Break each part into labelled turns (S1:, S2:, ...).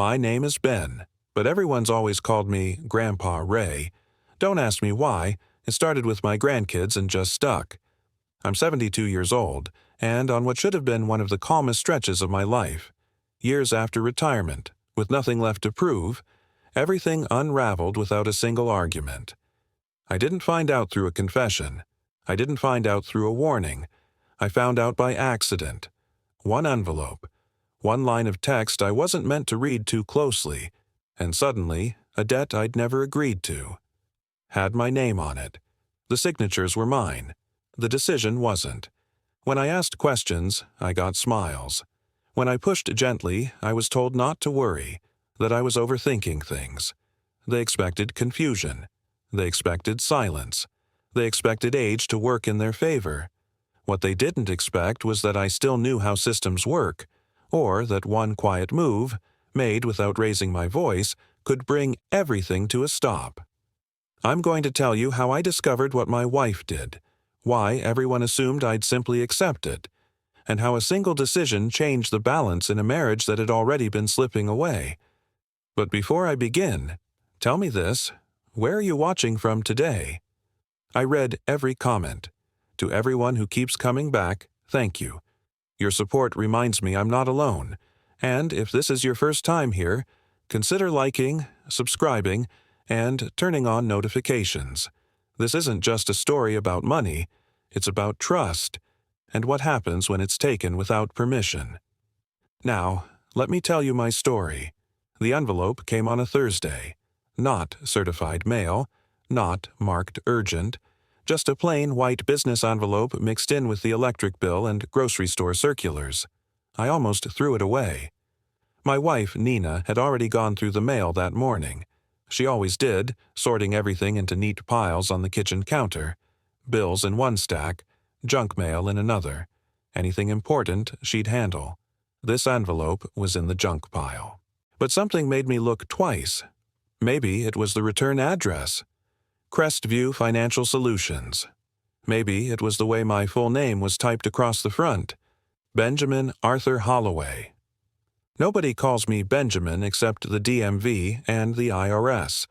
S1: My name is Ben, but everyone's always called me Grandpa Ray. Don't ask me why. It started with my grandkids and just stuck. I'm 72 years old, and on what should have been one of the calmest stretches of my life. Years after retirement, with nothing left to prove, everything unraveled without a single argument. I didn't find out through a confession. I didn't find out through a warning. I found out by accident. One envelope, one line of text I wasn't meant to read too closely, and suddenly, a debt I'd never agreed to. Had my name on it. The signatures were mine. The decision wasn't. When I asked questions, I got smiles. When I pushed gently, I was told not to worry, that I was overthinking things. They expected confusion. They expected silence. They expected age to work in their favor. What they didn't expect was that I still knew how systems work, or that one quiet move, made without raising my voice, could bring everything to a stop. I'm going to tell you how I discovered what my wife did, why everyone assumed I'd simply accept it, and how a single decision changed the balance in a marriage that had already been slipping away. But before I begin, tell me this, where are you watching from today? I read every comment. To everyone who keeps coming back, thank you. Your support reminds me I'm not alone, and if this is your first time here, consider liking, subscribing, and turning on notifications. This isn't just a story about money, it's about trust, and what happens when it's taken without permission. Now, let me tell you my story. The envelope came on a Thursday. Not certified mail, not marked urgent, just a plain white business envelope mixed in with the electric bill and grocery store circulars. I almost threw it away. My wife, Nina, had already gone through the mail that morning. She always did, sorting everything into neat piles on the kitchen counter. Bills in one stack, junk mail in another. Anything important she'd handle. This envelope was in the junk pile. But something made me look twice. Maybe it was the return address. Crestview Financial Solutions. Maybe it was the way my full name was typed across the front. Benjamin Arthur Holloway. Nobody calls me Benjamin except the DMV and the IRS.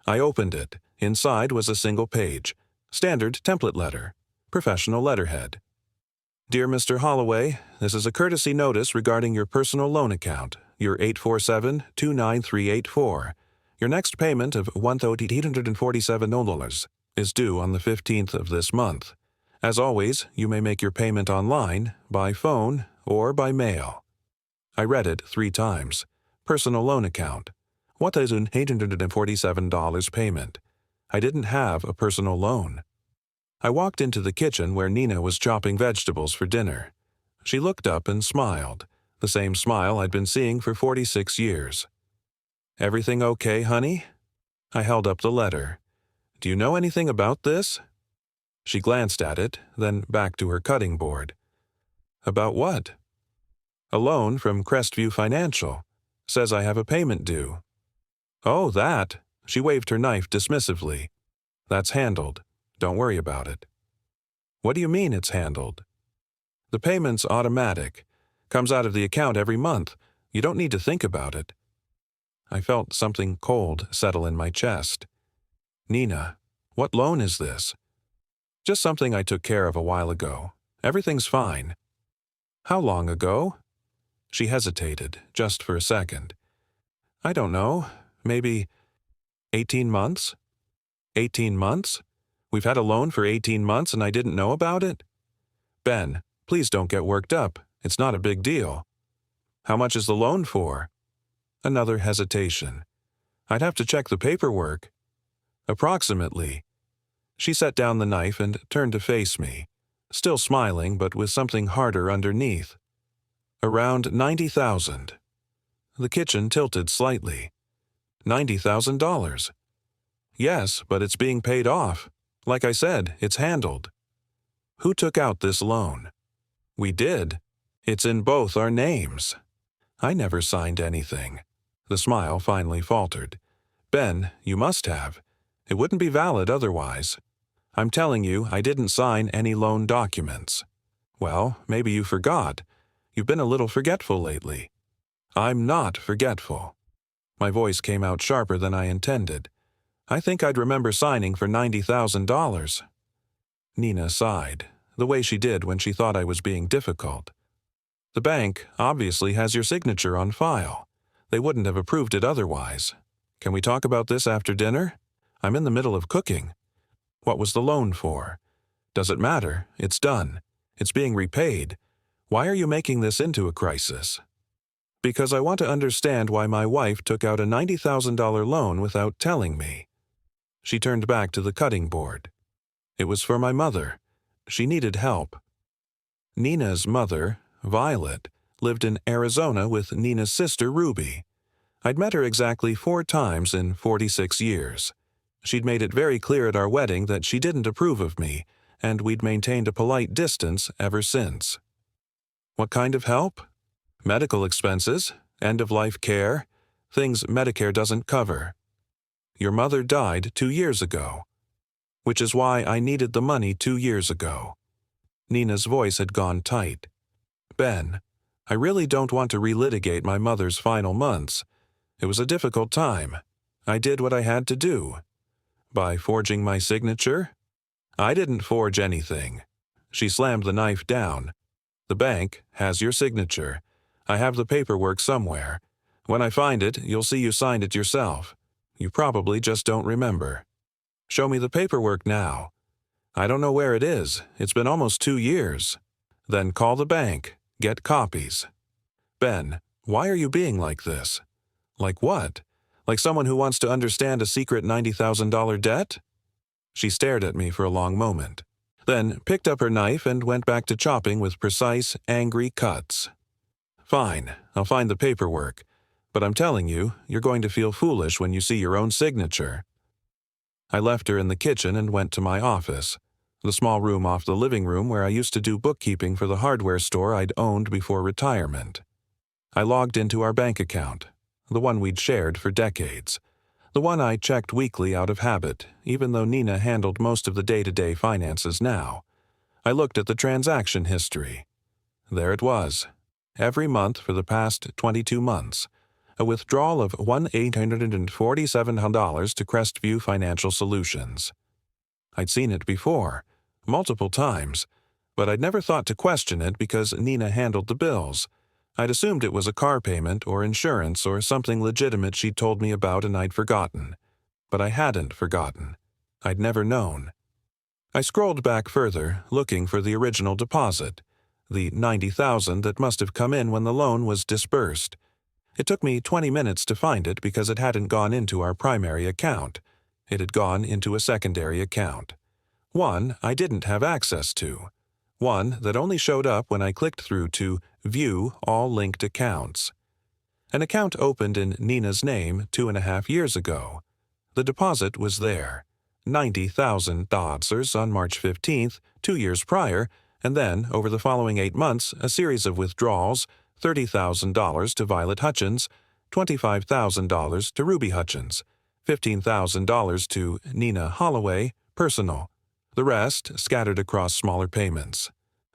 S1: I opened it. Inside was a single page. Standard template letter. Professional letterhead. Dear Mr. Holloway, this is a courtesy notice regarding your personal loan account, your 847-29384. Your next payment of $1,847 is due on the 15th of this month. As always, you may make your payment online, by phone, or by mail. I read it 3 times. Personal loan account. $1,847 payment. I didn't have a personal loan. I walked into the kitchen where Nina was chopping vegetables for dinner. She looked up and smiled, the same smile I'd been seeing for 46 years. Everything okay, honey? I held up the letter. Do you know anything about this? She glanced at it, then back to her cutting board. About what? A loan from Crestview Financial. Says I have a payment due. Oh, that. She waved her knife dismissively. That's handled. Don't worry about it. What do you mean it's handled? The payment's automatic. Comes out of the account every month. You don't need to think about it. I felt something cold settle in my chest. Nina, what loan is this? Just something I took care of a while ago. Everything's fine. How long ago? She hesitated, just for a second. I don't know. Maybe 18 months? 18 months? We've had a loan for 18 months and I didn't know about it? Ben, please don't get worked up. It's not a big deal. How much is the loan for? Another hesitation. I'd have to check the paperwork. Approximately. She set down the knife and turned to face me, still smiling but with something harder underneath. Around $90,000. The kitchen tilted slightly. $90,000. Yes, but it's being paid off. Like I said, it's handled. Who took out this loan? We did. It's in both our names. I never signed anything. The smile finally faltered. Ben, you must have. It wouldn't be valid otherwise. I'm telling you, I didn't sign any loan documents. Well, maybe you forgot. You've been a little forgetful lately. I'm not forgetful. My voice came out sharper than I intended. I think I'd remember signing for $90,000. Nina sighed, the way she did when she thought I was being difficult. The bank obviously has your signature on file. They wouldn't have approved it otherwise. Can we talk about this after dinner? I'm in the middle of cooking. What was the loan for? Does it matter? It's done. It's being repaid. Why are you making this into a crisis? Because I want to understand why my wife took out a $90,000 loan without telling me. She turned back to the cutting board. It was for my mother. She needed help. Nina's mother, Violet, lived in Arizona with Nina's sister, Ruby. I'd met her exactly 4 times in 46 years. She'd made it very clear at our wedding that she didn't approve of me, and we'd maintained a polite distance ever since. What kind of help? Medical expenses, end-of-life care, things Medicare doesn't cover. Your mother died 2 years ago, which is why I needed the money 2 years ago. Nina's voice had gone tight. Ben, I really don't want to relitigate my mother's final months. It was a difficult time. I did what I had to do. By forging my signature? I didn't forge anything. She slammed the knife down. The bank has your signature. I have the paperwork somewhere. When I find it, you'll see you signed it yourself. You probably just don't remember. Show me the paperwork now. I don't know where it is. It's been almost 2 years. Then call the bank. Get copies. Ben, why are you being like this? Like what? Like someone who wants to understand a secret $90,000 debt? She stared at me for a long moment, then picked up her knife and went back to chopping with precise, angry cuts. Fine, I'll find the paperwork, but I'm telling you, you're going to feel foolish when you see your own signature. I left her in the kitchen and went to my office, the small room off the living room where I used to do bookkeeping for the hardware store I'd owned before retirement. I logged into our bank account, the one we'd shared for decades, the one I checked weekly out of habit, even though Nina handled most of the day-to-day finances now. I looked at the transaction history. There it was. Every month for the past 22 months, a withdrawal of $1,847 to Crestview Financial Solutions. I'd seen it before, multiple times, but I'd never thought to question it because Nina handled the bills. I'd assumed it was a car payment or insurance or something legitimate she'd told me about and I'd forgotten. But I hadn't forgotten. I'd never known. I scrolled back further, looking for the original deposit, the $90,000 that must have come in when the loan was disbursed. It took me 20 minutes to find it because it hadn't gone into our primary account. It had gone into a secondary account. One I didn't have access to. One that only showed up when I clicked through to View All Linked Accounts. An account opened in Nina's name 2.5 years ago. The deposit was there. $90,000 on March 15th, 2 years prior, and then, over the following 8 months, a series of withdrawals, $30,000 to Violet Hutchins, $25,000 to Ruby Hutchins, $15,000 to Nina Holloway, personal. The rest scattered across smaller payments.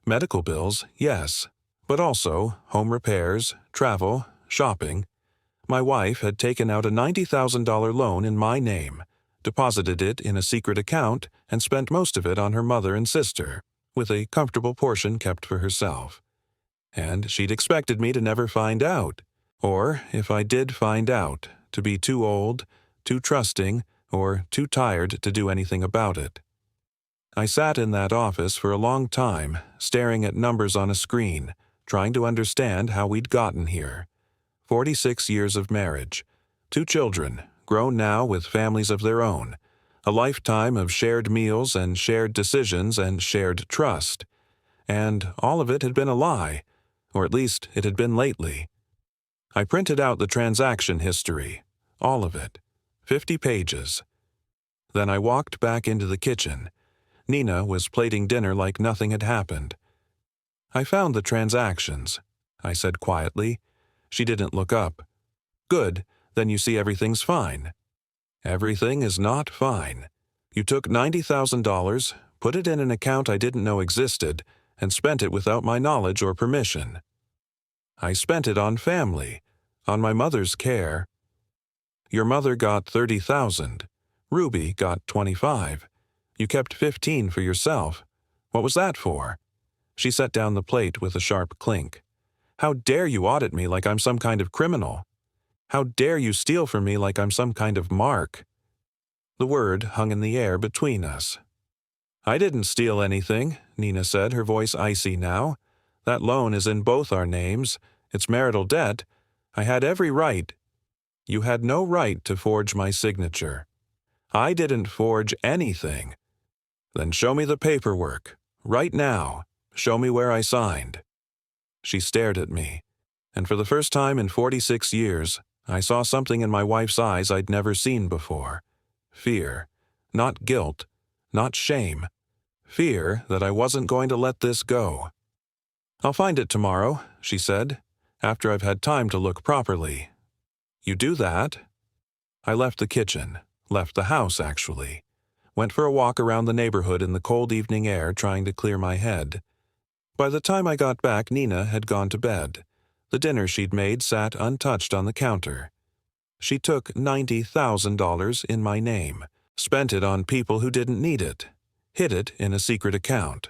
S1: Medical bills, yes, but also home repairs, travel, shopping. My wife had taken out a $90,000 loan in my name, deposited it in a secret account, and spent most of it on her mother and sister, with a comfortable portion kept for herself. And she'd expected me to never find out, or, if I did find out, to be too old, too trusting, or too tired to do anything about it. I sat in that office for a long time, staring at numbers on a screen, trying to understand how we'd gotten here. 46 years of marriage, 2 children, grown now with families of their own, a lifetime of shared meals and shared decisions and shared trust. And all of it had been a lie, or at least it had been lately. I printed out the transaction history, all of it, 50 pages. Then I walked back into the kitchen. Nina was plating dinner like nothing had happened. I found the transactions, I said quietly. She didn't look up. Good, then you see everything's fine. Everything is not fine. You took $90,000, put it in an account I didn't know existed, and spent it without my knowledge or permission. I spent it on family, on my mother's care. Your mother got 30,000. Ruby got 25. You kept 15 for yourself. What was that for?" She set down the plate with a sharp clink. "How dare you audit me like I'm some kind of criminal? How dare you steal from me like I'm some kind of mark?" The word hung in the air between us. "I didn't steal anything," Nina said, her voice icy now. "That loan is in both our names. It's marital debt. I had every right." "You had no right to forge my signature." "I didn't forge anything." "Then show me the paperwork. Right now. Show me where I signed." She stared at me, and for the first time in 46 years, I saw something in my wife's eyes I'd never seen before. Fear. Not guilt. Not shame. Fear that I wasn't going to let this go. "I'll find it tomorrow," she said, "after I've had time to look properly." "You do that?" I left the kitchen, left the house actually, went for a walk around the neighborhood in the cold evening air trying to clear my head. By the time I got back, Nina had gone to bed. The dinner she'd made sat untouched on the counter. She took $90,000 in my name, spent it on people who didn't need it, hid it in a secret account.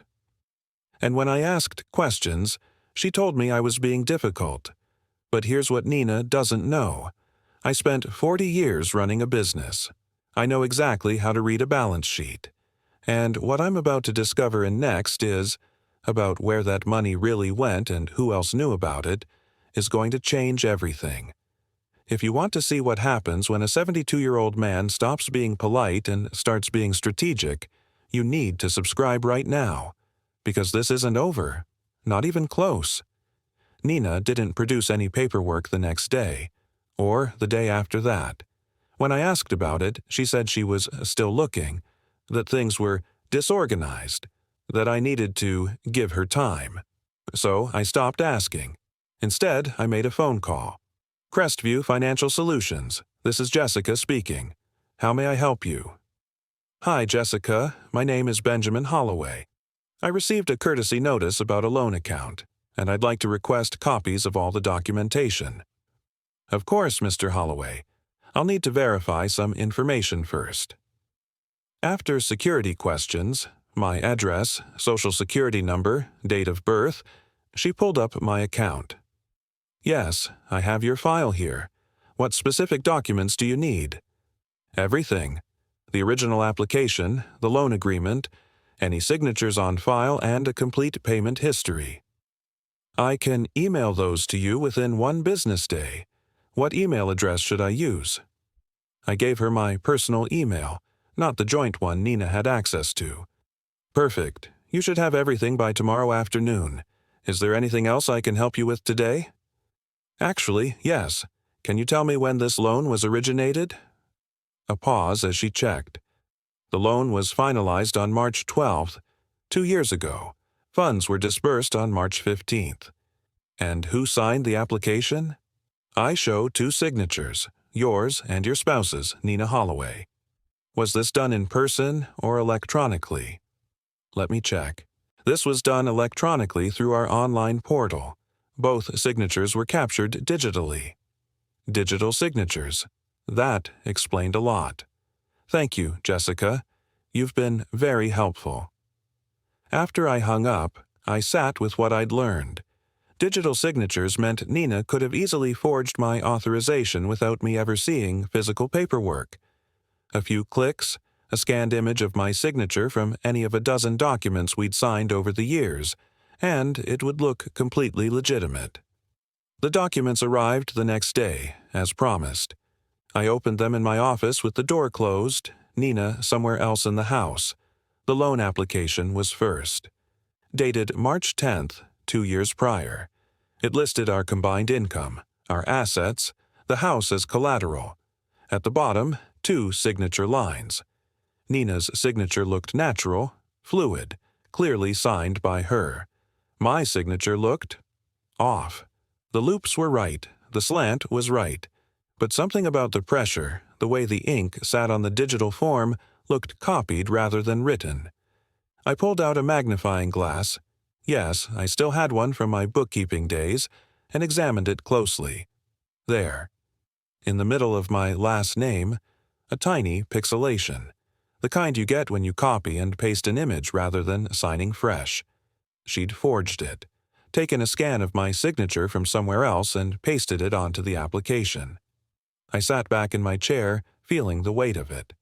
S1: And when I asked questions, she told me I was being difficult. But here's what Nina doesn't know. I spent 40 years running a business. I know exactly how to read a balance sheet. And what I'm about to discover in next is, about where that money really went and who else knew about it, is going to change everything. If you want to see what happens when a 72-year-old man stops being polite and starts being strategic, you need to subscribe right now. Because this isn't over. Not even close. Nina didn't produce any paperwork the next day, or the day after that. When I asked about it, she said she was still looking, that things were disorganized, that I needed to give her time. So I stopped asking. Instead, I made a phone call. "Crestview Financial Solutions. This is Jessica speaking. How may I help you?" "Hi, Jessica. My name is Benjamin Holloway. I received a courtesy notice about a loan account, and I'd like to request copies of all the documentation." "Of course, Mr. Holloway. I'll need to verify some information first." After security questions, my address, social security number, date of birth, she pulled up my account. "Yes, I have your file here. What specific documents do you need?" "Everything. The original application, the loan agreement, any signatures on file, and a complete payment history." "I can email those to you within 1 business day. What email address should I use?" I gave her my personal email, not the joint one Nina had access to. "Perfect. You should have everything by tomorrow afternoon. Is there anything else I can help you with today?" "Actually, yes. Can you tell me when this loan was originated?" A pause as she checked. "The loan was finalized on March 12th, 2 years ago. Funds were disbursed on March 15th. "And who signed the application?" "I show 2 signatures, yours and your spouse's, Nina Holloway." "Was this done in person or electronically?" "Let me check. This was done electronically through our online portal. Both signatures were captured digitally." Digital signatures. That explained a lot. "Thank you, Jessica. You've been very helpful." After I hung up, I sat with what I'd learned. Digital signatures meant Nina could have easily forged my authorization without me ever seeing physical paperwork. A few clicks, a scanned image of my signature from any of a dozen documents we'd signed over the years, and it would look completely legitimate. The documents arrived the next day, as promised. I opened them in my office with the door closed, Nina somewhere else in the house. The loan application was first. Dated March 10th, 2 years prior. It listed our combined income, our assets, the house as collateral. At the bottom, 2 signature lines. Nina's signature looked natural, fluid, clearly signed by her. My signature looked off. The loops were right, the slant was right, but something about the pressure, the way the ink sat on the digital form, looked copied rather than written. I pulled out a magnifying glass. Yes, I still had one from my bookkeeping days, and examined it closely. There. In the middle of my last name, a tiny pixelation, the kind you get when you copy and paste an image rather than signing fresh. She'd forged it, taken a scan of my signature from somewhere else and pasted it onto the application. I sat back in my chair, feeling the weight of it.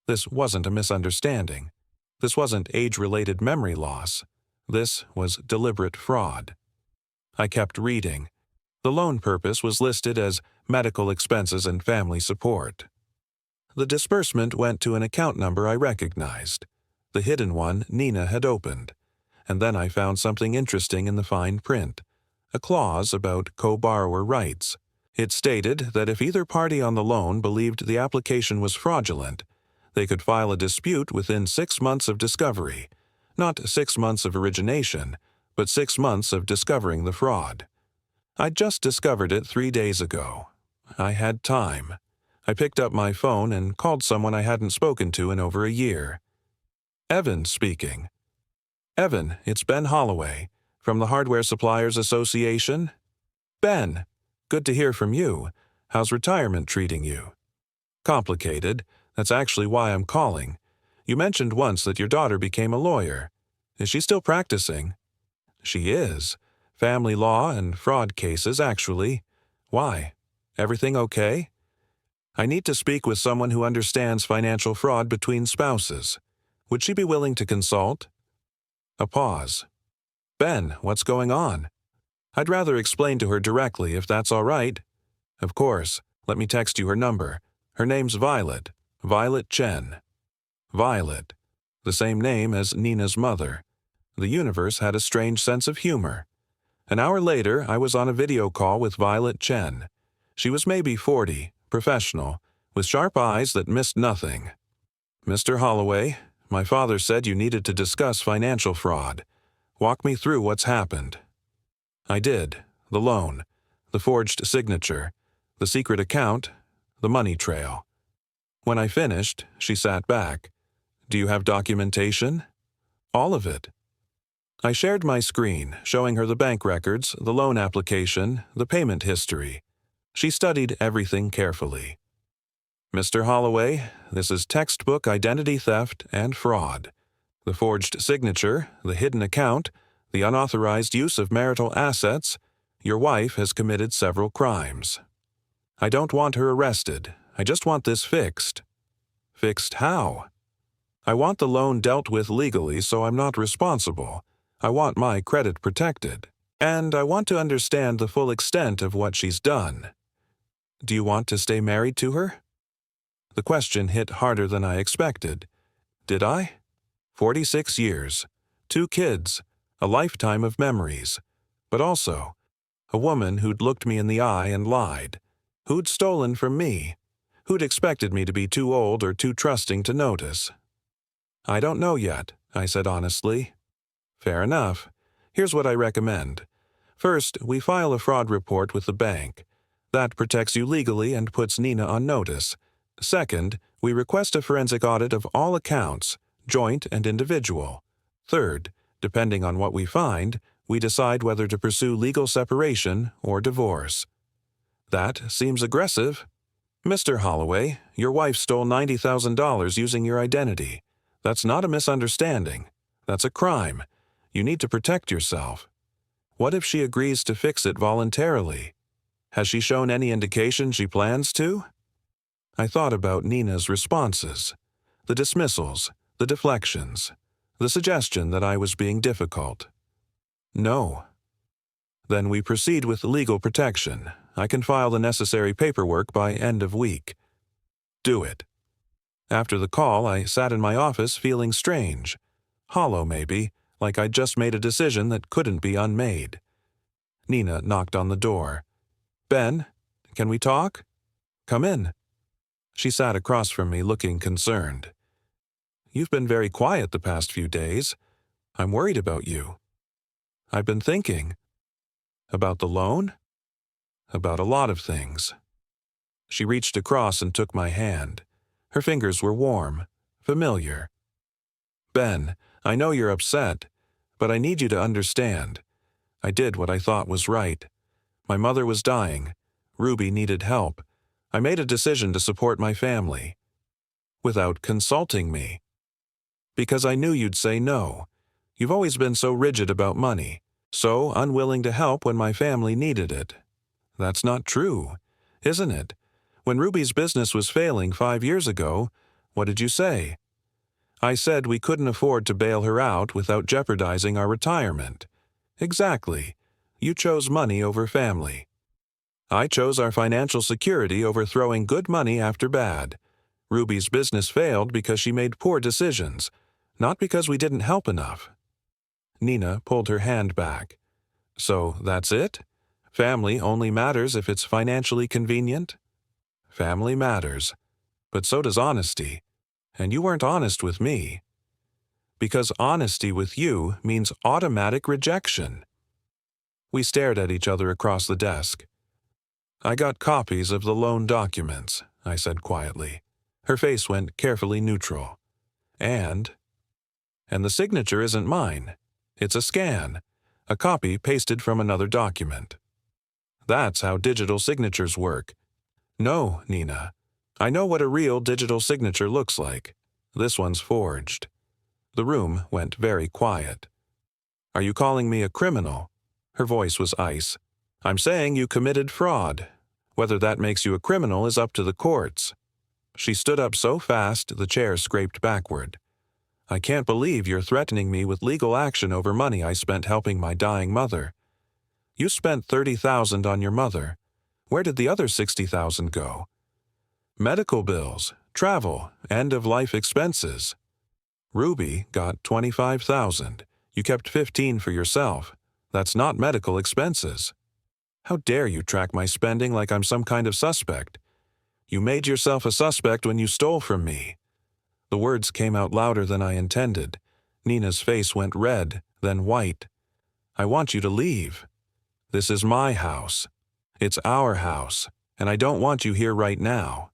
S1: This wasn't a misunderstanding. This wasn't age-related memory loss. This was deliberate fraud. I kept reading. The loan purpose was listed as medical expenses and family support. The disbursement went to an account number I recognized. The hidden one Nina had opened. And then I found something interesting in the fine print, a clause about co-borrower rights. It stated that if either party on the loan believed the application was fraudulent, they could file a dispute within 6 months of discovery, not 6 months of origination, but 6 months of discovering the fraud. I'd just discovered it 3 days ago. I had time. I picked up my phone and called someone I hadn't spoken to in over a year. Evan speaking. Evan, it's Ben Holloway, from the Hardware Suppliers Association. Ben, good to hear from you. How's retirement treating you? Complicated. That's actually why I'm calling. You mentioned once that your daughter became a lawyer. Is she still practicing? She is. Family law and fraud cases, actually. Why? Everything okay? I need to speak with someone who understands financial fraud between spouses. Would she be willing to consult? A pause. Ben, what's going on? I'd rather explain to her directly if that's all right. Of course. Let me text you her number. Her name's Violet. Violet Chen. Violet. The same name as Nina's mother. The universe had a strange sense of humor. An hour later, I was on a video call with Violet Chen. She was maybe 40, professional, with sharp eyes that missed nothing. Mr. Holloway, my father said you needed to discuss financial fraud. Walk me through what's happened. I did. The loan, the forged signature, the secret account, the money trail. When I finished, she sat back. Do you have documentation? All of it. I shared my screen, showing her the bank records, the loan application, the payment history. She studied everything carefully. Mr. Holloway, this is textbook identity theft and fraud. The forged signature, the hidden account, the unauthorized use of marital assets. Your wife has committed several crimes. I don't want her arrested. I just want this fixed. Fixed how? I want the loan dealt with legally so I'm not responsible. I want my credit protected. And I want to understand the full extent of what she's done. Do you want to stay married to her? The question hit harder than I expected. Did I? 46 years, 2 kids, a lifetime of memories, but also a woman who'd looked me in the eye and lied, who'd stolen from me, who'd expected me to be too old or too trusting to notice. I don't know yet, I said honestly. Fair enough. Here's what I recommend. First, we file a fraud report with the bank. That protects you legally and puts Nina on notice. Second, we request a forensic audit of all accounts, joint and individual. Third, depending on what we find, we decide whether to pursue legal separation or divorce. That seems aggressive. Mr. Holloway, your wife stole $90,000 using your identity. That's not a misunderstanding. That's a crime. You need to protect yourself. What if she agrees to fix it voluntarily? Has she shown any indication she plans to? I thought about Nina's responses, the dismissals, the deflections, the suggestion that I was being difficult. No. Then we proceed with legal protection. I can file the necessary paperwork by end of week. Do it. After the call, I sat in my office feeling strange, hollow maybe, like I'd just made a decision that couldn't be unmade. Nina knocked on the door. Ben, can we talk? Come in. She sat across from me looking concerned. You've been very quiet the past few days. I'm worried about you. I've been thinking. About the loan? About a lot of things. She reached across and took my hand. Her fingers were warm, familiar. Ben, I know you're upset, but I need you to understand. I did what I thought was right. My mother was dying. Ruby needed help. I made a decision to support my family. Without consulting me. Because I knew you'd say no. You've always been so rigid about money, so unwilling to help when my family needed it. That's not true, isn't it? When Ruby's business was failing 5 years ago, what did you say? I said we couldn't afford to bail her out without jeopardizing our retirement. Exactly. You chose money over family. I chose our financial security over throwing good money after bad. Ruby's business failed because she made poor decisions, not because we didn't help enough. Nina pulled her hand back. So that's it? Family only matters if it's financially convenient? Family matters. But so does honesty. And you weren't honest with me. Because honesty with you means automatic rejection. We stared at each other across the desk. I got copies of the loan documents, I said quietly. Her face went carefully neutral. And the signature isn't mine. It's a scan, a copy pasted from another document. That's how digital signatures work. No, Nina. I know what a real digital signature looks like. This one's forged. The room went very quiet. Are you calling me a criminal? Her voice was ice. I'm saying you committed fraud. Whether that makes you a criminal is up to the courts. She stood up so fast the chair scraped backward. I can't believe you're threatening me with legal action over money I spent helping my dying mother. You spent $30,000 on your mother. Where did the other $60,000 go? Medical bills, travel, end-of-life expenses. Ruby got $25,000. You kept $15,000 for yourself. That's not medical expenses. How dare you track my spending like I'm some kind of suspect? You made yourself a suspect when you stole from me. The words came out louder than I intended. Nina's face went red, then white. I want you to leave. This is my house. It's our house, and I don't want you here right now.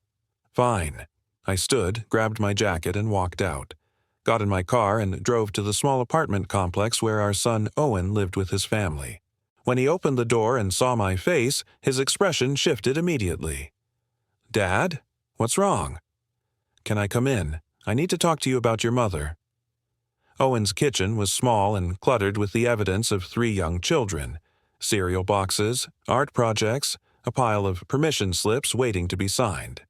S1: Fine. I stood, grabbed my jacket, and walked out. Got in my car and drove to the small apartment complex where our son Owen lived with his family. When he opened the door and saw my face, his expression shifted immediately. Dad? What's wrong? Can I come in? I need to talk to you about your mother. Owen's kitchen was small and cluttered with the evidence of 3 young children, cereal boxes, art projects, a pile of permission slips waiting to be signed.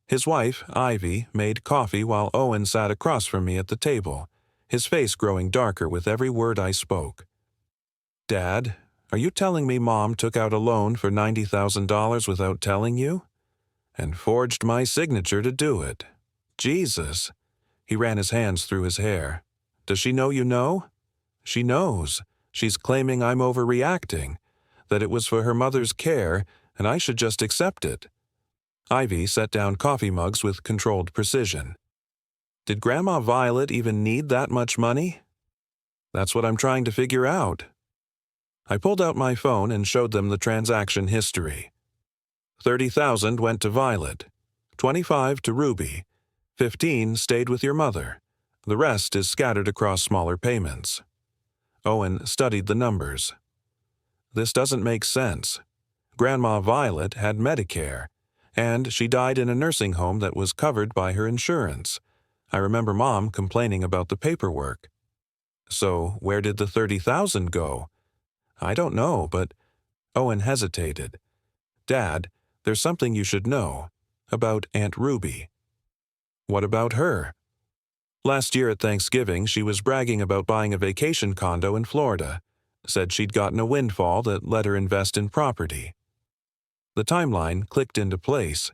S1: His wife, Ivy, made coffee while Owen sat across from me at the table, his face growing darker with every word I spoke. Dad, are you telling me Mom took out a loan for $90,000 without telling you? And forged my signature to do it. Jesus. He ran his hands through his hair. Does she know you know? She knows. She's claiming I'm overreacting, that it was for her mother's care, and I should just accept it. Ivy set down coffee mugs with controlled precision. Did Grandma Violet even need that much money? That's what I'm trying to figure out. I pulled out my phone and showed them the transaction history. $30,000 went to Violet, $25,000 to Ruby, $15,000 stayed with your mother. The rest is scattered across smaller payments. Owen studied the numbers. This doesn't make sense. Grandma Violet had Medicare, and she died in a nursing home that was covered by her insurance. I remember Mom complaining about the paperwork. So where did the $30,000 go? I don't know, but Owen hesitated. Dad, there's something you should know about Aunt Ruby. What about her? Last year at Thanksgiving, she was bragging about buying a vacation condo in Florida, said she'd gotten a windfall that let her invest in property. The timeline clicked into place.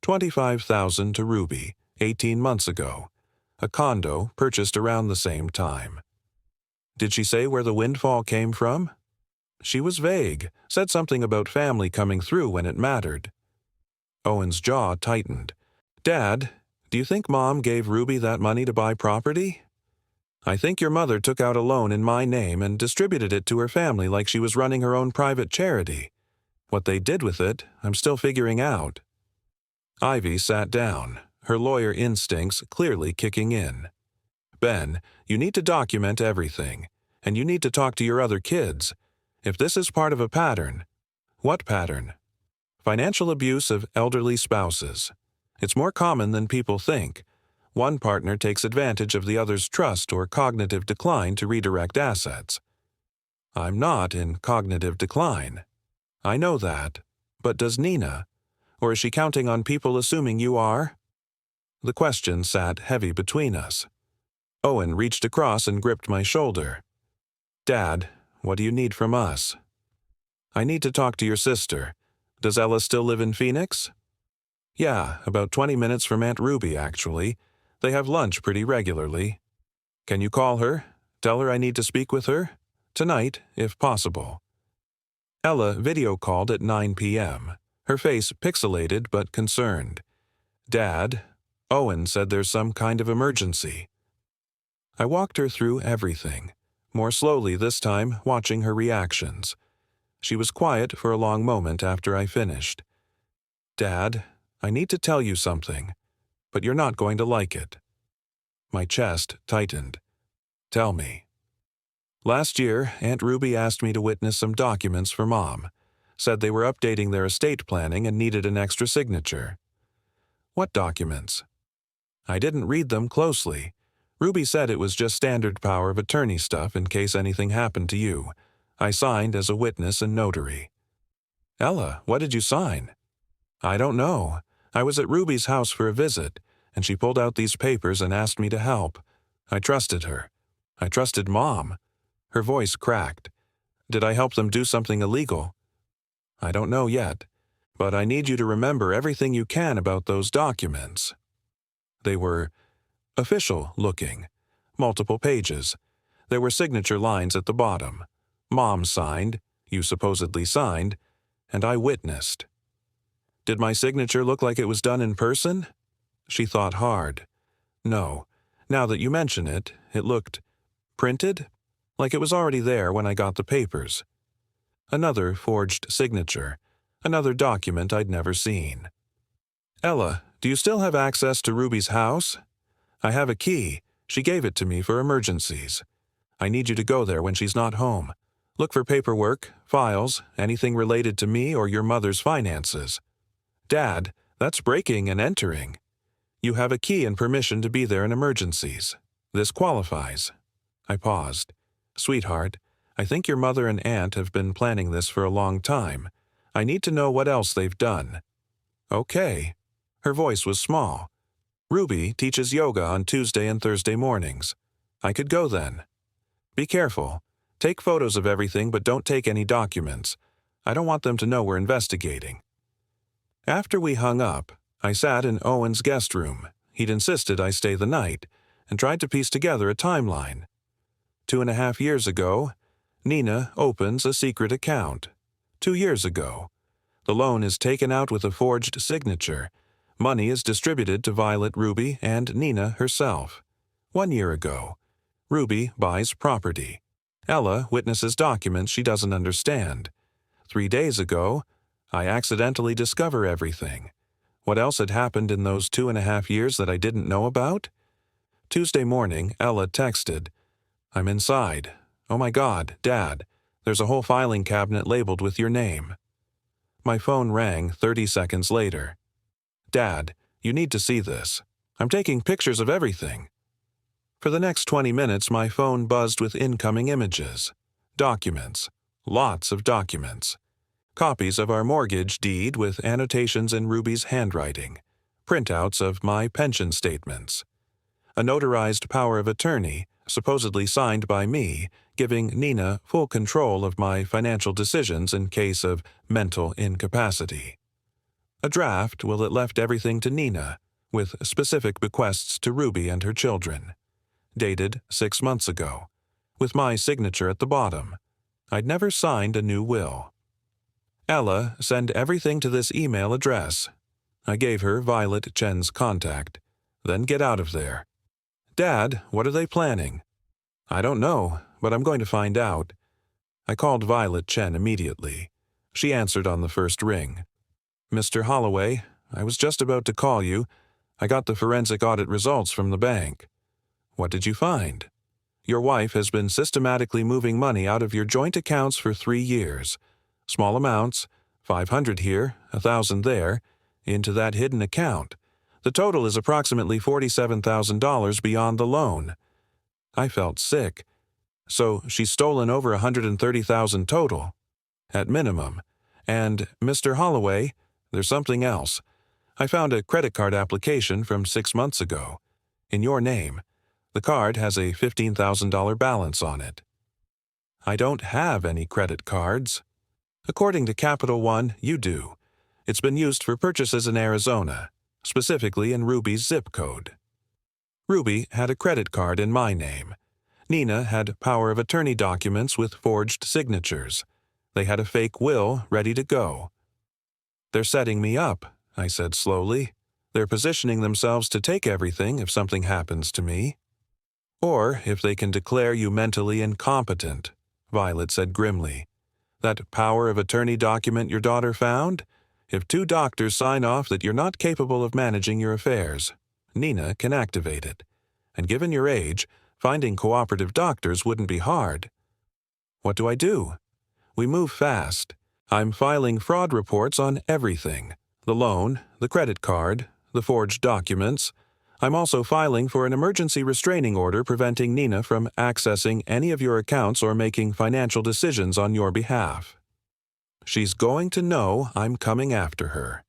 S1: $25,000 to Ruby, 18 months ago. A condo purchased around the same time. Did she say where the windfall came from? She was vague, said something about family coming through when it mattered. Owen's jaw tightened. Dad, do you think Mom gave Ruby that money to buy property? I think your mother took out a loan in my name and distributed it to her family like she was running her own private charity. What they did with it, I'm still figuring out. Ivy sat down, her lawyer instincts clearly kicking in. Ben, you need to document everything, and you need to talk to your other kids. If this is part of a pattern. What pattern? Financial abuse of elderly spouses. It's more common than people think. One partner takes advantage of the other's trust or cognitive decline to redirect assets. I'm not in cognitive decline. I know that. But does Nina? Or is she counting on people assuming you are? The question sat heavy between us. Owen reached across and gripped my shoulder. Dad, what do you need from us? I need to talk to your sister. Does Ella still live in Phoenix? Yeah, about 20 minutes from Aunt Ruby, actually. They have lunch pretty regularly. Can you call her? Tell her I need to speak with her? Tonight, if possible. Ella video called at 9 p.m., her face pixelated but concerned. Dad, Owen said there's some kind of emergency. I walked her through everything, more slowly this time, watching her reactions. She was quiet for a long moment after I finished. Dad, I need to tell you something, but you're not going to like it. My chest tightened. Tell me. Last year, Aunt Ruby asked me to witness some documents for Mom. Said they were updating their estate planning and needed an extra signature. What documents? I didn't read them closely. Ruby said it was just standard power of attorney stuff in case anything happened to you. I signed as a witness and notary. Ella, what did you sign? I don't know. I was at Ruby's house for a visit, and she pulled out these papers and asked me to help. I trusted her. I trusted Mom. Her voice cracked. Did I help them do something illegal? I don't know yet, but I need you to remember everything you can about those documents. They were official-looking, multiple pages. There were signature lines at the bottom. Mom signed, you supposedly signed, and I witnessed. Did my signature look like it was done in person? She thought hard. No. Now that you mention it, it looked printed, like it was already there when I got the papers. Another forged signature, another document I'd never seen. Ella, do you still have access to Ruby's house? I have a key. She gave it to me for emergencies. I need you to go there when she's not home. Look for paperwork, files, anything related to me or your mother's finances. Dad, that's breaking and entering. You have a key and permission to be there in emergencies. This qualifies. I paused. Sweetheart, I think your mother and aunt have been planning this for a long time. I need to know what else they've done. Okay. Her voice was small. Ruby teaches yoga on Tuesday and Thursday mornings. I could go then. Be careful. Take photos of everything, but don't take any documents. I don't want them to know we're investigating. After we hung up, I sat in Owen's guest room. He'd insisted I stay the night, and tried to piece together a timeline. 2.5 years ago, Nina opens a secret account. 2 years ago, the loan is taken out with a forged signature. Money is distributed to Violet, Ruby, and Nina herself. 1 year ago, Ruby buys property. Ella witnesses documents she doesn't understand. 3 days ago, I accidentally discover everything. What else had happened in those 2.5 years that I didn't know about? Tuesday morning, Ella texted, I'm inside. Oh my God, Dad, there's a whole filing cabinet labeled with your name. My phone rang 30 seconds later. Dad, you need to see this. I'm taking pictures of everything. For the next 20 minutes, my phone buzzed with incoming images. Documents. Lots of documents. Copies of our mortgage deed with annotations in Ruby's handwriting. Printouts of my pension statements. A notarized power of attorney, supposedly signed by me, giving Nina full control of my financial decisions in case of mental incapacity. A draft will it left everything to Nina, with specific bequests to Ruby and her children. Dated 6 months ago, with my signature at the bottom. I'd never signed a new will. Ella, send everything to this email address. I gave her Violet Chen's contact. Then get out of there. Dad, what are they planning? I don't know, but I'm going to find out. I called Violet Chen immediately. She answered on the first ring. Mr. Holloway, I was just about to call you. I got the forensic audit results from the bank. What did you find? Your wife has been systematically moving money out of your joint accounts for 3 years. Small amounts, 500 here, 1,000 there, into that hidden account. The total is approximately $47,000 beyond the loan. I felt sick. So she's stolen over $130,000 total, at minimum. And, Mr. Holloway, there's something else. I found a credit card application from 6 months ago. In your name. The card has a $15,000 balance on it. I don't have any credit cards. According to Capital One, you do. It's been used for purchases in Arizona, specifically in Ruby's zip code. Ruby had a credit card in my name. Nina had power of attorney documents with forged signatures. They had a fake will ready to go. They're setting me up, I said slowly. They're positioning themselves to take everything if something happens to me. Or if they can declare you mentally incompetent, Violet said grimly. That power of attorney document your daughter found? If 2 doctors sign off that you're not capable of managing your affairs, Nina can activate it. And given your age, finding cooperative doctors wouldn't be hard. What do I do? We move fast. I'm filing fraud reports on everything. The loan, the credit card, the forged documents. I'm also filing for an emergency restraining order preventing Nina from accessing any of your accounts or making financial decisions on your behalf. She's going to know I'm coming after her.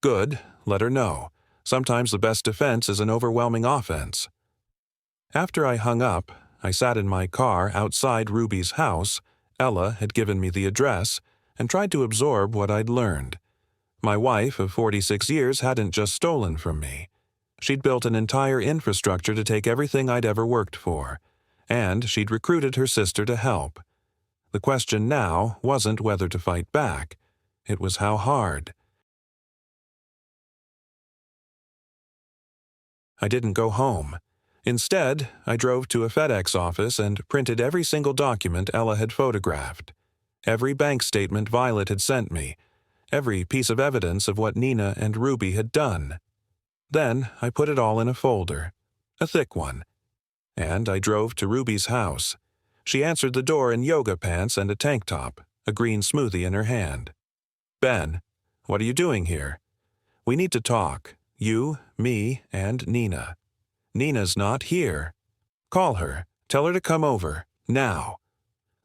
S1: Good, let her know. Sometimes the best defense is an overwhelming offense. After I hung up, I sat in my car outside Ruby's house. Ella had given me the address, and tried to absorb what I'd learned. My wife of 46 years hadn't just stolen from me. She'd built an entire infrastructure to take everything I'd ever worked for, and she'd recruited her sister to help. The question now wasn't whether to fight back. It was how hard. I didn't go home. Instead, I drove to a FedEx office and printed every single document Ella had photographed. Every bank statement Violet had sent me. Every piece of evidence of what Nina and Ruby had done. Then I put it all in a folder, a thick one. And I drove to Ruby's house. She answered the door in yoga pants and a tank top, a green smoothie in her hand. Ben, what are you doing here? We need to talk. You, me, and Nina. Nina's not here. Call her. Tell her to come over. Now.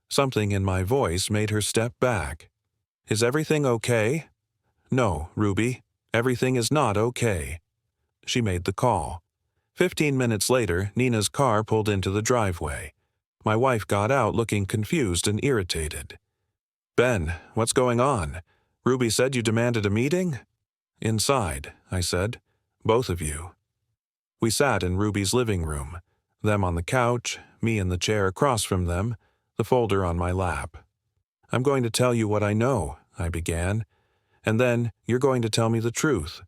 S1: Something in my voice made her step back. Is everything okay? No, Ruby. Everything is not okay. She made the call. 15 minutes later, Nina's car pulled into the driveway. My wife got out looking confused and irritated. Ben, what's going on? Ruby said you demanded a meeting? Inside, I said. Both of you. We sat in Ruby's living room, them on the couch, me in the chair across from them, the folder on my lap. I'm going to tell you what I know, I began, and then you're going to tell me the truth,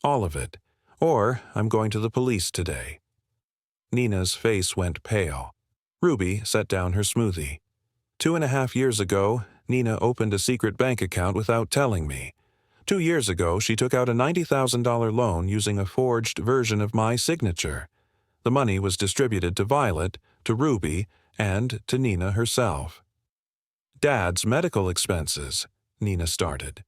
S1: all of it, or I'm going to the police today. Nina's face went pale. Ruby set down her smoothie. 2.5 years ago, Nina opened a secret bank account without telling me. 2 years ago, she took out a $90,000 loan using a forged version of my signature. The money was distributed to Violet, to Ruby, and to Nina herself. Dad's medical expenses, Nina started.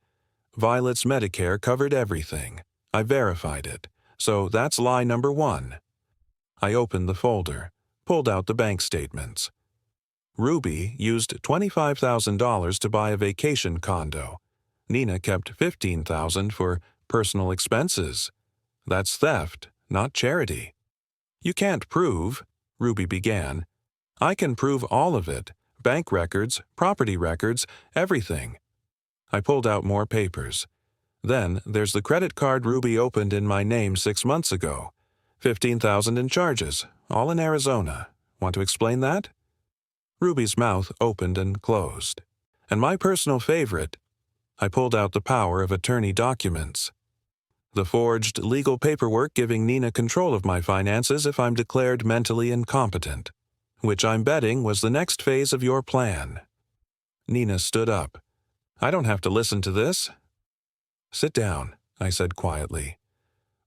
S1: Violet's Medicare covered everything. I verified it. So that's lie number 1. I opened the folder, pulled out the bank statements. Ruby used $25,000 to buy a vacation condo. Nina kept $15,000 for personal expenses. That's theft, not charity. You can't prove, Ruby began. I can prove all of it. Bank records, property records, everything. I pulled out more papers. Then there's the credit card Ruby opened in my name 6 months ago. $15,000 in charges, all in Arizona. Want to explain that? Ruby's mouth opened and closed. And my personal favorite, I pulled out the power of attorney documents. The forged legal paperwork giving Nina control of my finances if I'm declared mentally incompetent, which I'm betting was the next phase of your plan. Nina stood up. I don't have to listen to this. Sit down, I said quietly,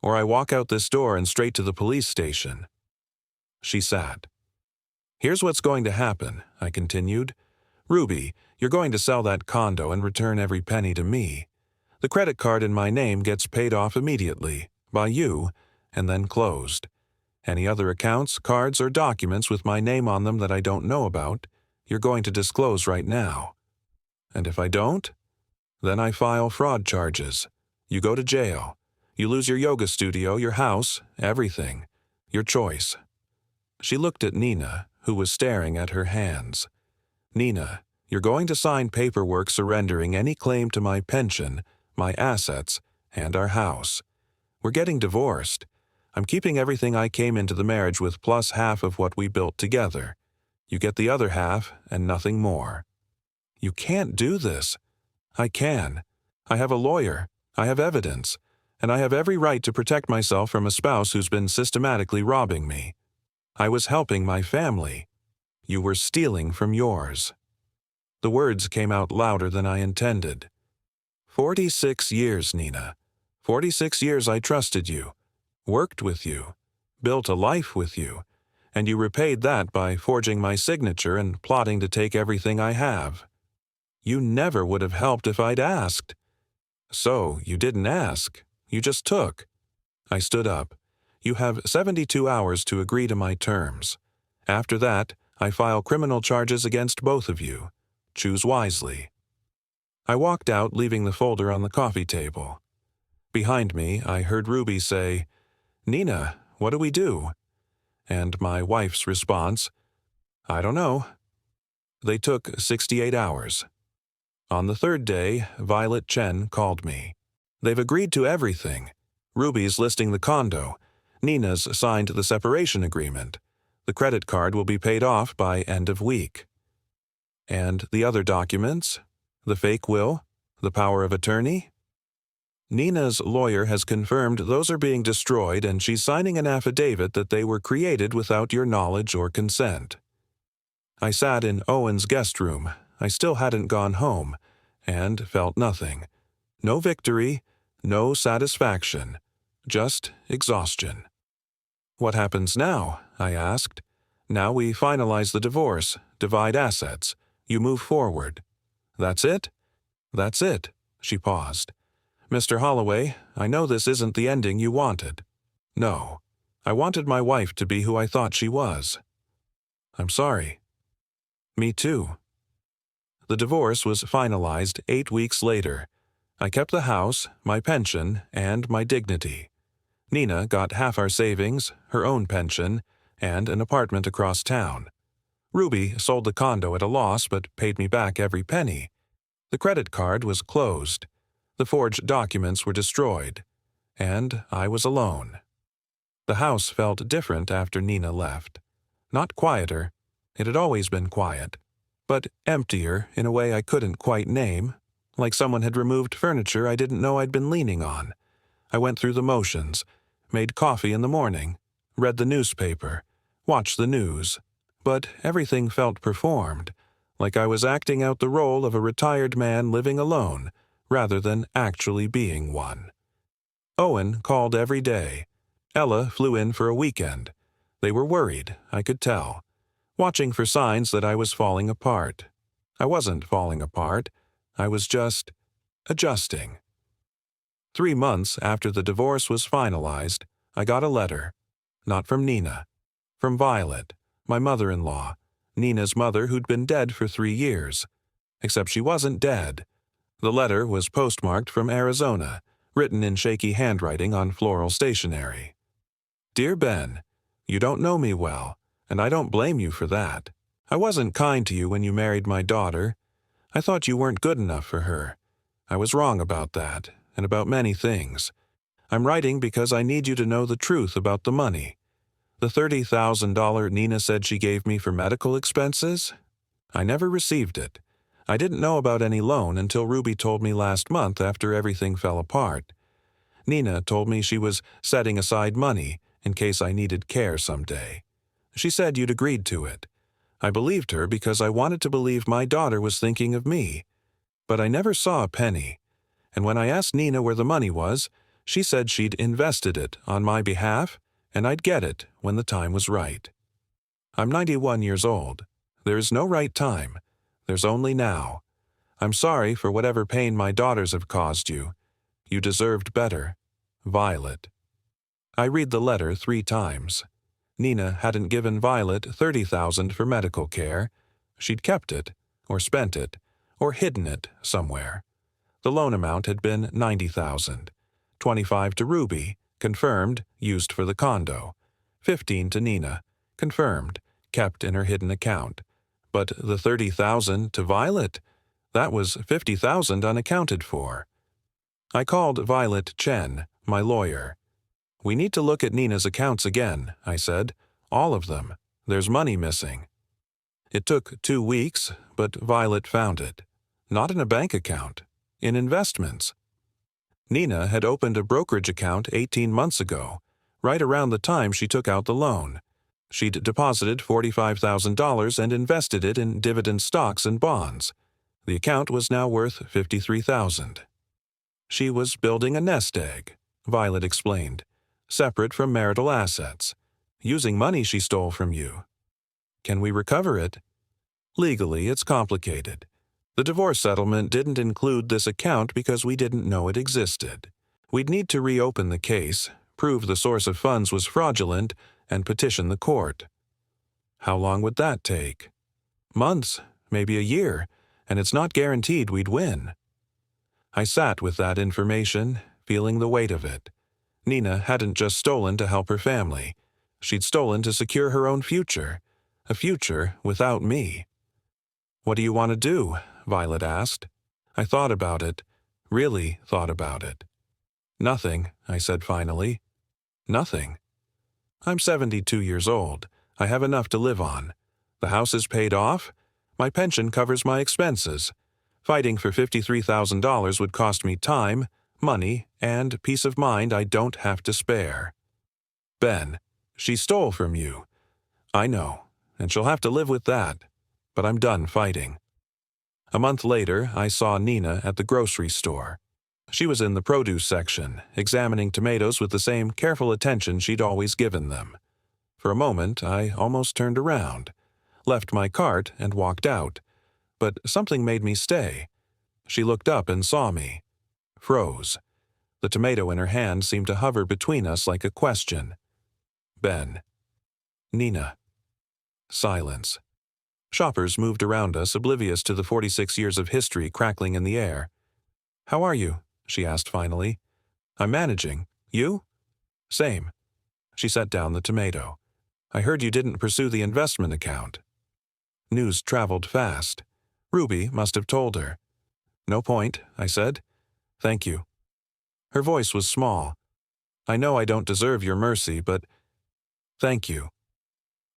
S1: or I walk out this door and straight to the police station. She sat. Here's what's going to happen, I continued. Ruby, You're going to sell that condo and return every penny to me. The credit card in my name gets paid off immediately, by you, and then closed. Any other accounts, cards, or documents with my name on them that I don't know about, you're going to disclose right now. And if I don't, then I file fraud charges. You go to jail. You lose your yoga studio, your house, everything. Your choice." She looked at Nina, who was staring at her hands. "Nina, you're going to sign paperwork surrendering any claim to my pension, my assets, and our house. We're getting divorced. I'm keeping everything I came into the marriage with plus half of what we built together. You get the other half and nothing more." "You can't do this." "I can. I have a lawyer. I have evidence. And I have every right to protect myself from a spouse who's been systematically robbing me. I was helping my family. You were stealing from yours." The words came out louder than I intended. 46 years, Nina. 46 years I trusted you, worked with you, built a life with you, and you repaid that by forging my signature and plotting to take everything I have. You never would have helped if I'd asked. So you didn't ask. You just took. I stood up. "You have 72 hours to agree to my terms. After that, I file criminal charges against both of you. Choose wisely." I walked out, leaving the folder on the coffee table. Behind me, I heard Ruby say, "Nina, what do we do?" And my wife's response, "I don't know." They took 68 hours. On the third day, Violet Chen called me. "They've agreed to everything. Ruby's listing the condo. Nina's signed the separation agreement. The credit card will be paid off by end of week." "And the other documents? The fake will? The power of attorney?" "Nina's lawyer has confirmed those are being destroyed, and she's signing an affidavit that they were created without your knowledge or consent." I sat in Owen's guest room. I still hadn't gone home, and felt nothing. No victory, no satisfaction, just exhaustion. "What happens now?" I asked. "Now we finalize the divorce, divide assets. You move forward." "That's it?" "That's it." She paused. "Mr. Holloway, I know this isn't the ending you wanted." "No. I wanted my wife to be who I thought she was." "I'm sorry." "Me too." The divorce was finalized 8 weeks later. I kept the house, my pension, and my dignity. Nina got half our savings, her own pension, and an apartment across town. Ruby sold the condo at a loss but paid me back every penny. The credit card was closed. The forged documents were destroyed. And I was alone. The house felt different after Nina left. Not quieter. It had always been quiet. But emptier in a way I couldn't quite name. Like someone had removed furniture I didn't know I'd been leaning on. I went through the motions. Made coffee in the morning. Read the newspaper. Watched the news. But everything felt performed. Like I was acting out the role of a retired man living alone, rather than actually being one. Owen called every day. Ella flew in for a weekend. They were worried, I could tell. Watching for signs that I was falling apart. I wasn't falling apart. I was just adjusting. 3 months after the divorce was finalized, I got a letter. Not from Nina. From Violet, my mother-in-law, Nina's mother who'd been dead for 3 years. Except she wasn't dead. The letter was postmarked from Arizona, written in shaky handwriting on floral stationery. "Dear Ben, you don't know me well, and I don't blame you for that. I wasn't kind to you when you married my daughter. I thought you weren't good enough for her. I was wrong about that, and about many things. I'm writing because I need you to know the truth about the money. The $30,000 Nina said she gave me for medical expenses? I never received it. I didn't know about any loan until Ruby told me last month after everything fell apart. Nina told me she was setting aside money in case I needed care someday. She said you'd agreed to it. I believed her because I wanted to believe my daughter was thinking of me. But I never saw a penny. And when I asked Nina where the money was, she said she'd invested it on my behalf, and I'd get it when the time was right. I'm 91 years old. There is no right time. There's only now. I'm sorry for whatever pain my daughters have caused you. You deserved better. Violet. I read the letter 3 times. Nina hadn't given Violet $30,000 for medical care. She'd kept it, or spent it, or hidden it somewhere. The loan amount had been $90,000. 25 to Ruby, confirmed, used for the condo. 15 to Nina, confirmed, kept in her hidden account. But the $30,000 to Violet? That was $50,000 unaccounted for. I called Violet Chen, my lawyer. We need to look at Nina's accounts again, I said. All of them. There's money missing. It took 2 weeks, but Violet found it. Not in a bank account. In investments. Nina had opened a brokerage account 18 months ago, right around the time she took out the loan. She'd deposited $45,000 and invested it in dividend stocks and bonds. The account was now worth $53,000. She was building a nest egg, Violet explained, separate from marital assets, using money she stole from you. Can we recover it? Legally, it's complicated. The divorce settlement didn't include this account because we didn't know it existed. We'd need to reopen the case, prove the source of funds was fraudulent, and petition the court. How long would that take? Months, maybe a year, and it's not guaranteed we'd win. I sat with that information, feeling the weight of it. Nina hadn't just stolen to help her family. She'd stolen to secure her own future, a future without me. What do you want to do? Violet asked. I thought about it, really thought about it. Nothing, I said finally. Nothing. I'm 72 years old. I have enough to live on. The house is paid off. My pension covers my expenses. Fighting for $53,000 would cost me time, money, and peace of mind I don't have to spare. Ben, she stole from you. I know, and she'll have to live with that. But I'm done fighting. A month later, I saw Nina at the grocery store. She was in the produce section, examining tomatoes with the same careful attention she'd always given them. For a moment, I almost turned around, left my cart, and walked out. But something made me stay. She looked up and saw me. Froze. The tomato in her hand seemed to hover between us like a question. Ben. Nina. Silence. Shoppers moved around us, oblivious to the 46 years of history crackling in the air. How are you? She asked finally. I'm managing. You? Same. She set down the tomato. I heard you didn't pursue the investment account. News traveled fast. Ruby must have told her. No point, I said. Thank you. Her voice was small. I know I don't deserve your mercy, but thank you.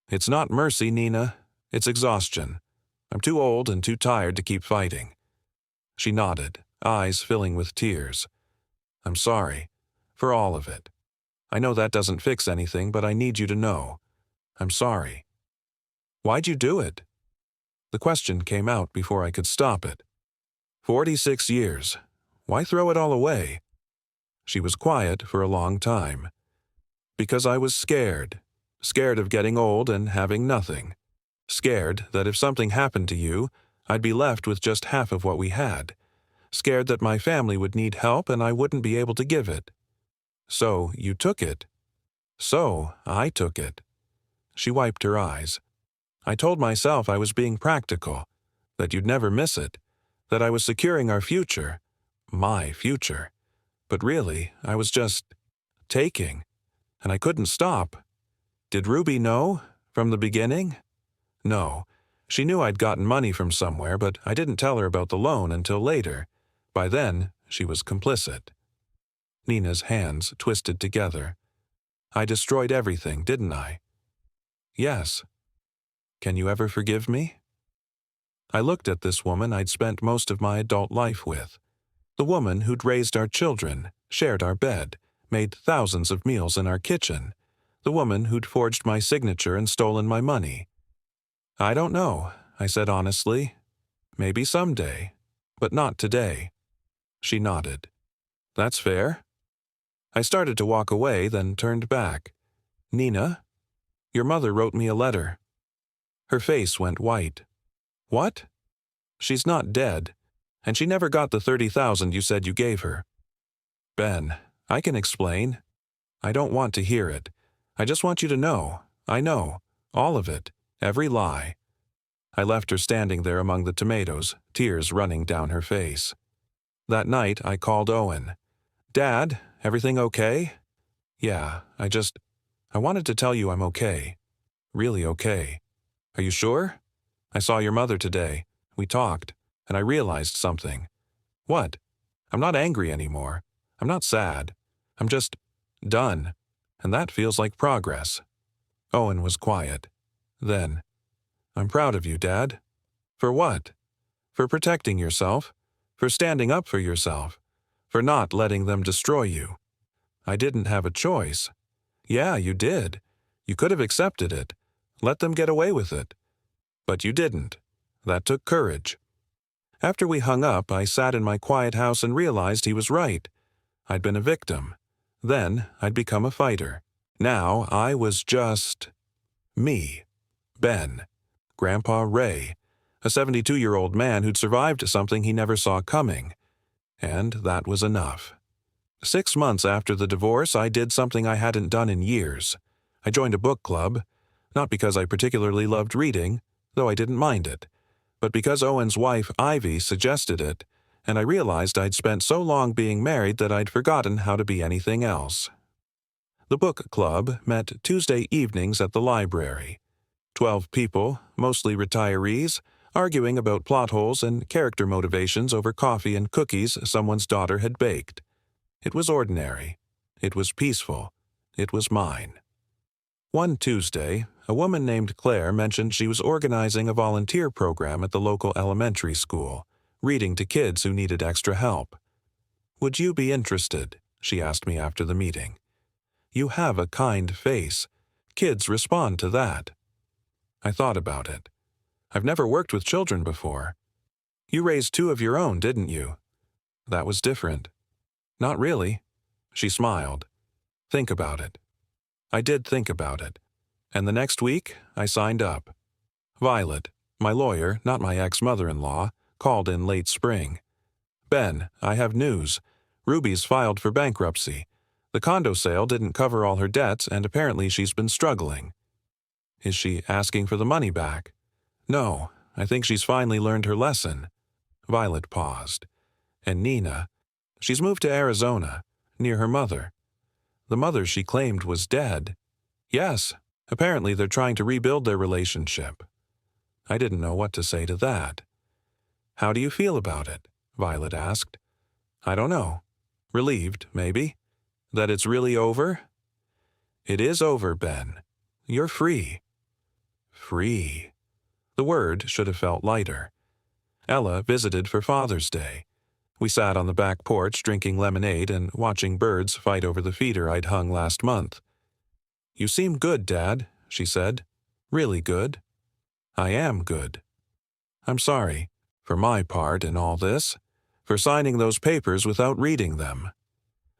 S1: It's not mercy, Nina. It's exhaustion. I'm too old and too tired to keep fighting. She nodded, eyes filling with tears. I'm sorry. For all of it. I know that doesn't fix anything, but I need you to know. I'm sorry. Why'd you do it? The question came out before I could stop it. 46 years. Why throw it all away? She was quiet for a long time. Because I was scared. Scared of getting old and having nothing. Scared that if something happened to you, I'd be left with just half of what we had. Scared that my family would need help and I wouldn't be able to give it. So you took it. So I took it. She wiped her eyes. I told myself I was being practical, that you'd never miss it, that I was securing our future, my future. But really, I was just taking, and I couldn't stop. Did Ruby know from the beginning? No. She knew I'd gotten money from somewhere, but I didn't tell her about the loan until later. By then, she was complicit. Nina's hands twisted together. I destroyed everything, didn't I? Yes. Can you ever forgive me? I looked at this woman I'd spent most of my adult life with. The woman who'd raised our children, shared our bed, made thousands of meals in our kitchen. The woman who'd forged my signature and stolen my money. I don't know, I said honestly. Maybe someday, but not today. She nodded. That's fair. I started to walk away, then turned back. Nina, your mother wrote me a letter. Her face went white. What? She's not dead. And she never got the 30,000 you said you gave her. Ben, I can explain. I don't want to hear it. I just want you to know. I know. All of it. Every lie. I left her standing there among the tomatoes, tears running down her face. That night, I called Owen. Dad, everything okay? Yeah, I wanted to tell you I'm okay. Really okay. Are you sure? I saw your mother today. We talked, and I realized something. What? I'm not angry anymore. I'm not sad. I'm just done, and that feels like progress. Owen was quiet. Then, I'm proud of you, Dad. For what? For protecting yourself, for standing up for yourself, for not letting them destroy you. I didn't have a choice. Yeah, you did. You could have accepted it, let them get away with it. But you didn't. That took courage. After we hung up, I sat in my quiet house and realized he was right. I'd been a victim. Then I'd become a fighter. Now I was just me, Ben, Grandpa Ray, a 72-year-old man who'd survived something he never saw coming. And that was enough. 6 months after the divorce, I did something I hadn't done in years. I joined a book club, not because I particularly loved reading, though I didn't mind it, but because Owen's wife, Ivy, suggested it, and I realized I'd spent so long being married that I'd forgotten how to be anything else. The book club met Tuesday evenings at the library. 12 people, mostly retirees, arguing about plot holes and character motivations over coffee and cookies someone's daughter had baked. It was ordinary. It was peaceful. It was mine. One Tuesday, a woman named Claire mentioned she was organizing a volunteer program at the local elementary school, reading to kids who needed extra help. Would you be interested? She asked me after the meeting. You have a kind face. Kids respond to that. I thought about it. I've never worked with children before. You raised 2 of your own, didn't you? That was different. Not really. She smiled. Think about it. I did think about it. And the next week, I signed up. Violet, my lawyer, not my ex-mother-in-law, called in late spring. Ben, I have news. Ruby's filed for bankruptcy. The condo sale didn't cover all her debts, and apparently she's been struggling. Is she asking for the money back? No, I think she's finally learned her lesson. Violet paused. And Nina, she's moved to Arizona, near her mother. The mother she claimed was dead. Yes, apparently they're trying to rebuild their relationship. I didn't know what to say to that. How do you feel about it? Violet asked. I don't know. Relieved, maybe. That it's really over? It is over, Ben. You're free. Free. The word should have felt lighter. Ella visited for Father's Day. We sat on the back porch drinking lemonade and watching birds fight over the feeder I'd hung last month. You seem good, Dad, she said. Really good. I am good. I'm sorry, for my part in all this, for signing those papers without reading them.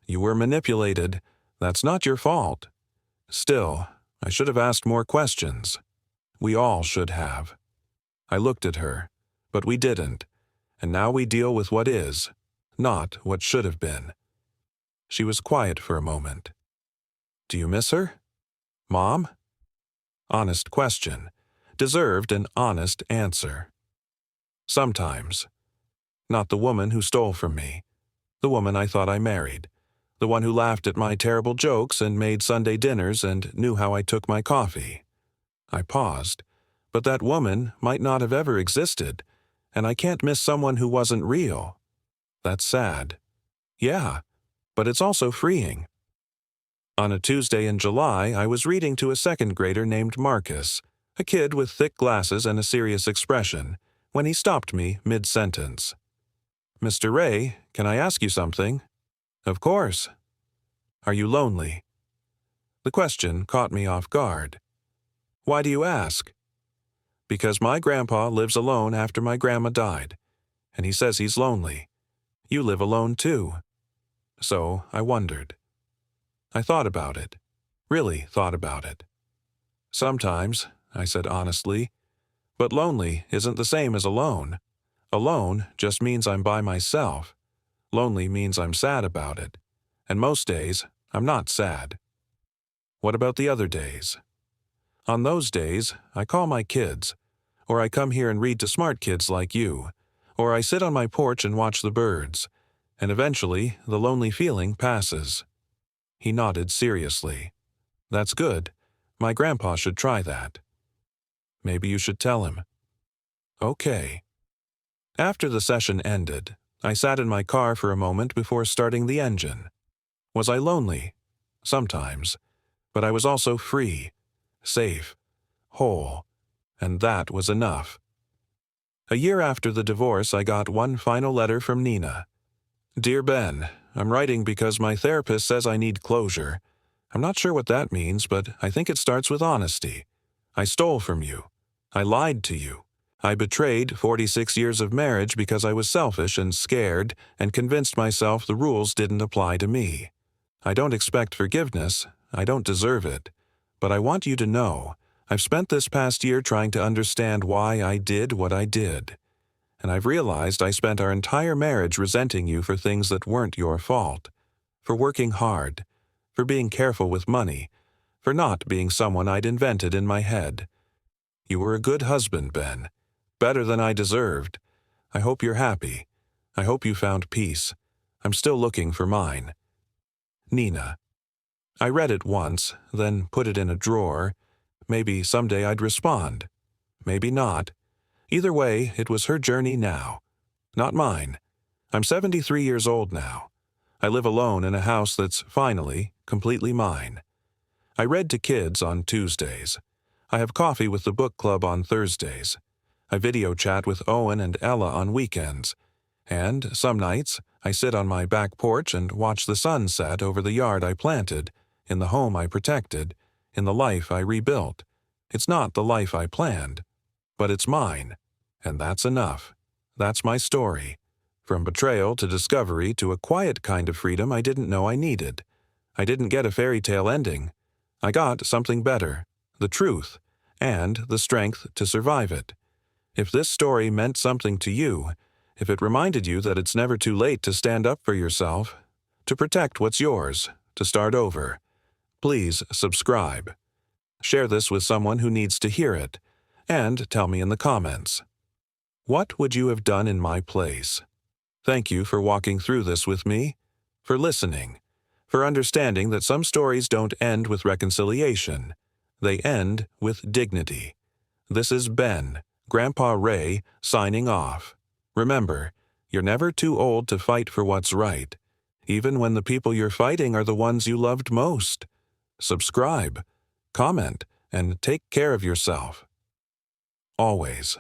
S1: You were manipulated. That's not your fault. Still, I should have asked more questions. We all should have. I looked at her, but we didn't, and now we deal with what is, not what should have been. She was quiet for a moment. Do you miss her? Mom? Honest question. Deserved an honest answer. Sometimes. Not the woman who stole from me. The woman I thought I married. The one who laughed at my terrible jokes and made Sunday dinners and knew how I took my coffee. I paused. But that woman might not have ever existed, and I can't miss someone who wasn't real. That's sad. Yeah, but it's also freeing. On a Tuesday in July, I was reading to a second grader named Marcus, a kid with thick glasses and a serious expression, when he stopped me mid-sentence. Mr. Ray, can I ask you something? Of course. Are you lonely? The question caught me off guard. Why do you ask? Because my grandpa lives alone after my grandma died, and he says he's lonely. You live alone too. So I wondered. I thought about it, really thought about it. Sometimes, I said honestly, but lonely isn't the same as alone. Alone just means I'm by myself. Lonely means I'm sad about it. And most days, I'm not sad. What about the other days? On those days, I call my kids, or I come here and read to smart kids like you, or I sit on my porch and watch the birds, and eventually the lonely feeling passes. He nodded seriously. That's good. My grandpa should try that. Maybe you should tell him. Okay. After the session ended, I sat in my car for a moment before starting the engine. Was I lonely? Sometimes. But I was also free, safe, whole, and that was enough. A year after the divorce, I got one final letter from Nina. Dear Ben, I'm writing because my therapist says I need closure. I'm not sure what that means, but I think it starts with honesty. I stole from you. I lied to you. I betrayed 46 years of marriage because I was selfish and scared and convinced myself the rules didn't apply to me. I don't expect forgiveness. I don't deserve it. But I want you to know, I've spent this past year trying to understand why I did what I did. And I've realized I spent our entire marriage resenting you for things that weren't your fault. For working hard. For being careful with money. For not being someone I'd invented in my head. You were a good husband, Ben. Better than I deserved. I hope you're happy. I hope you found peace. I'm still looking for mine. Nina. I read it once, then put it in a drawer. Maybe someday I'd respond. Maybe not. Either way, it was her journey now. Not mine. I'm 73 years old now. I live alone in a house that's finally, completely mine. I read to kids on Tuesdays. I have coffee with the book club on Thursdays. I video chat with Owen and Ella on weekends. And some nights, I sit on my back porch and watch the sun set over the yard I planted, in the home I protected, in the life I rebuilt. It's not the life I planned, but it's mine. And that's enough. That's my story. From betrayal to discovery to a quiet kind of freedom I didn't know I needed. I didn't get a fairy tale ending. I got something better, the truth, and the strength to survive it. If this story meant something to you, if it reminded you that it's never too late to stand up for yourself, to protect what's yours, to start over, please subscribe. Share this with someone who needs to hear it, and tell me in the comments. What would you have done in my place? Thank you for walking through this with me, for listening, for understanding that some stories don't end with reconciliation. They end with dignity. This is Ben, Grandpa Ray, signing off. Remember, you're never too old to fight for what's right, even when the people you're fighting are the ones you loved most. Subscribe, comment, and take care of yourself. Always.